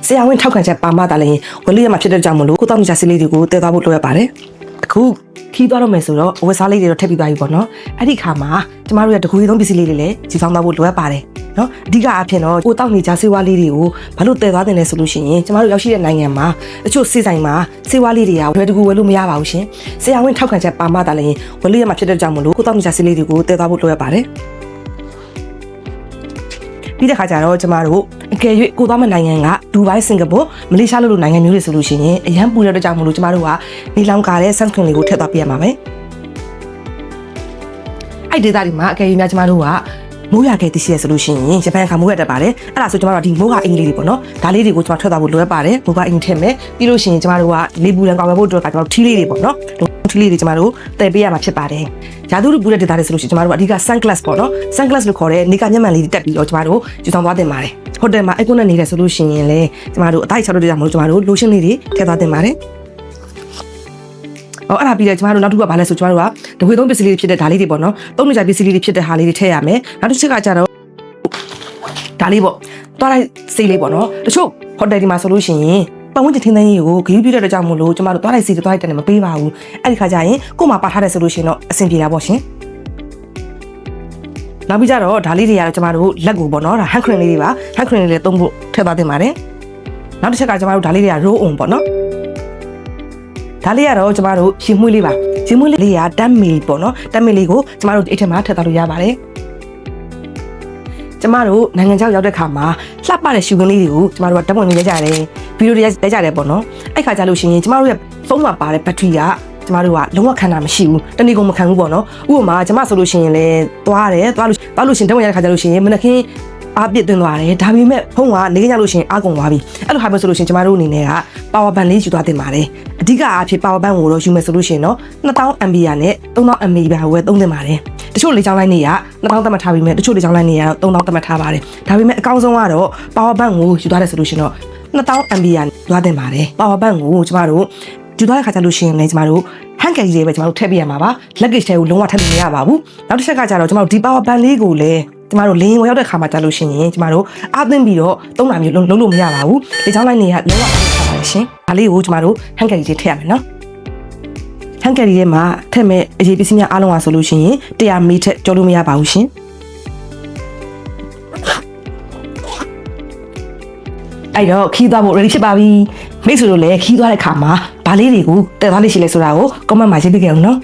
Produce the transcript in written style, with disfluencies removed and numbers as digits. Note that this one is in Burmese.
ဆရာဝန်ထောက်ခံချက်ပါမှသာလည်းဝလေးရမှာဖြစ်တဲ့ကြောင့်မလို့ကိုတောက်နေကြစီလေးတွေကိုတည်သွားဖို့လိုရပါတယ်အခုခီးသွားတော့မယ်ဆိုတော့အဝတ်စားလေးတွေတော့ထည့်ပြီးသွားပြီပေါ့နော်အဲ့ဒီခါမှာကျမတို့ရဲ့တကူရီသုံးပစ္စည်းလေးတွေလည်းကြီးဆောင်သွားဖို့လိုအပ်ပါတယ်နော်အဓိကအဖြစ်တော့ကိုတောက်နေကြဆေးဝါးလေးတွေကိုဘာလို့တည်သွားတယ်လဲဆိုလို့ရှိရင်ကျမတို့ရောက်ရှိတဲ့နိုင်ငံမှာတချို့ဆေးဆိုင်မှာဆေးဝါးလေးတွေကဝယ်တကူဝယ်လို့မရပါဘူးရှင်ဆရာဝန်ထောက်ခံချက်ပါမှသာလည်းဝလေးရမှာဖြစ်တဲ့ကြောင့်မလို့ကိုတောက်နေကြဆေးလေးတွေကိုတည်သွားဖို့လိုအပ်ပါတယ်ပြီးတဲ့ခါကျတော့ကျမတို့အကယ်၍ကိုသွားမယ့်နိုင်ငံကဒူဘိုင်းစင်ကာပူမလေးရှားလိုနိုင်ငံမျိုးတွေဆိုလို့ရှိရင်အရန်ပူတဲ့အတွက်ကြောင့်မလို့ကျမတို့ကနေလောင်ကာတဲ့ sunscreen လေးကိုထည့်သွားပြရမှာပဲအဲ့ဒေသတွေမှာအကယ်၍များကျမတို့ကမိုးရွာခဲ့တရှိရဆိုလို့ရှိရင်ဂျပန်ကမိုးရွာတတ်ပါတယ်အဲ့ဒါဆိုကျမတို့ဒီမိုးကအင်္ဂလိပ်တွေပေါ့နော်ဒါလေးတွေကိုကျမထွက်သွားဖို့လိုအပ်ပါတယ်မိုးကအင်္ဂလိပ်ထည့်မယ်ပြီးလို့ရှိရင်ကျမတို့ကလေပူရန်ကောင်းဖို့အတွက်ကကျမတို့ထီးလေးတွေပေါ့နော်ထီးလေးတွေကျမတို့တည်ပေးရမှာဖြစ်ပါတယ်ရာသီဥတုပူတဲ့ဒေသတွေဆိုလို့ရှိရင်ကျမတို့ကအဓိက sunglass ပေါ့နော် sunglass လို့ခေါ်တဲ့နေကမျက်မှန်လေးတွေတက်ပြီးတော့ကျမတို့ယူဆောင်သွားတင်ပါတယ်ဟိုတယ်မှာအကွန်းနဲ့နေတယ်ဆိုလို့ရှိရင်လည်းကျမတို့အတိုင်းချောက်တဲ့ကြောင့်မလို့ကျမတို့ lotion လေးတွေထည့်သွားတင်ပါတယ်အဲ့ဒါပြီးတော့ကျမတို့နောက်တစ်ခုကဘာလဲဆိုကျမတို့ကတခွေသုံးပစ္စည်းလေးဖြစ်တဲ့ဒါလေးတွေပေါ့နော်သုံးနေကြပစ္စည်းလေးတွေဖြစ်တဲ့ဟာလေးတွေထည့်ရမယ်နောက်တစ်ချက်ကကျတော့ဒါလေးပေါ့သွားလိုက်စိတ်လေးပေါ့နော်တချို့ဟိုတယ်ဒီမှာဆိုလို့ရှိရင်ပတ်ဝန်းကျင်ထင်းထင်းကြီးကိုဂရုပြုတဲ့ကြောင့်မို့လို့ကျမတို့သွားလိုက်စီသွားလိုက်တယ်မပေးပါဘူးအဲ့ဒီခါကျရင်ကို့မှာပါထားတယ်ဆိုလို့ရှိရင်တော့အဆင်ပြေတာပေါ့ရှင်နောက်ပြီးကြတော့ဒါလေးတွေကတော့ကျမတို့လက်ကိုပေါ့နော်ဒါ hand cream လေးတွေပါ hand cream လေးလည်းသုံးဖို့ထည့်သွားတင်ပါတယ်နောက်တစ်ချက်ကကျမတို့ဒါလေးတွေက roll on ပေါ့နော်ဒါလေးကတော့ကျမတို့ရှင်မွေးလေးပါရှင်မွေးလေးကတမ်းမီပေါ့နော်တမ်းမီလေးကိုကျမတို့အိတ်ထဲမှာထည့်သွားလို့ရပါတယ်ကျမတို့နိုင်ငံခြားရောက်တဲ့ခါမှာလှပတဲ့ရှူခင်းလေးတွေကိုကျမတို့ကဓာတ်ပုံလေးရိုက်ကြတယ်ဗီဒီယိုတွေရိုက်ကြတယ်ပေါ့နော်အဲ့ခါကျလို့ရှိရင်ကျမတို့ရဲ့ဖုန်းမှာပါတဲ့ဘက်ထရီကကျမတို့ကလုံးဝခံတာမရှိဘူးတနေ့ကုန်မခံဘူးပေါ့နော်ဥပမာကျမဆိုလို့ရှိရင်လည်းသွားလို့ရှင်ဓာတ်ပုံရိုက်တဲ့ခါကျလို့ရှိရင်မနက်ခင်းအားပြည့်သွင်းသွားတယ်ဒါပေမဲ့ဖုန်းကနေကြလို့ရှိရင်အားကုန်သွားပြီအဲ့လိုဟာပဲဆိုလို့ရှိရင်ကျမတို့အနေနဲ့က power bank လေးယူသွားတင်ပါတယ်အဓိကအဖြစ် power bank ကိုတော့ယူမယ်ဆိုလို့ရှိရင်တော့ 2000 mAh နဲ့ 3000 mAh ပဲသုံးတင်ပါတယ်တချို့လေကြောင်းလိုင်းတွေက 2000 သတ်မှတ်ထားပြီးမဲ့တချို့လေကြောင်းလိုင်းတွေကတော့ 3000 သတ်မှတ်ထားပါတယ်ဒါပေမဲ့အကောင်းဆုံးကတော့ power bank ကိုယူသွားတယ်ဆိုလို့ရှိရင်တော့ 2000 mAh သွားတင်ပါတယ် power bank ကိုကျမတို့ယူသွားတဲ့ခါကျလို့ရှိရင်လည်းကျမတို့ hand carry လေးပဲကျမတို့ထည့်ပြရမှာပါ luggage ထဲကိုလုံးဝထည့်လို့မရပါဘူးနောက်တစ်ချက်ကကျတော့ကျမတို့ဒီ power bank လေးကိုလည်းကျမတို့လင်းဝင်ရောက်တဲ့ခါမှာကြာလို့ရှိရင်ကျမတို့အားသွင်းပြီးတော့သုံးတာမျိုးလုံးလို့မရပါဘူးဒီချောင်းလိုက်တွေကလုံးဝအားထားပါရှင်ဒါလေးကိုကျမတို့ hand carry လေးထည့်ရမယ်နော် hand carry ထဲမှာထည့်မဲ့အရေးပစ္စည်းများအားလုံးပါဆိုလို့ရှိရင်100 မီထက်ကျော်လို့မရပါဘူးရှင်အဲ့တော့ခီးသွားဖို့ ready ဖြစ်ပါပြီမိတ်ဆွေတို့လည်းခီးသွားတဲ့ခါမှာဗာလေးတွေကိုတည်သွားလိမ့်ရှိလဲဆိုတာကို comment မှာရေးပေးကြအောင်နော်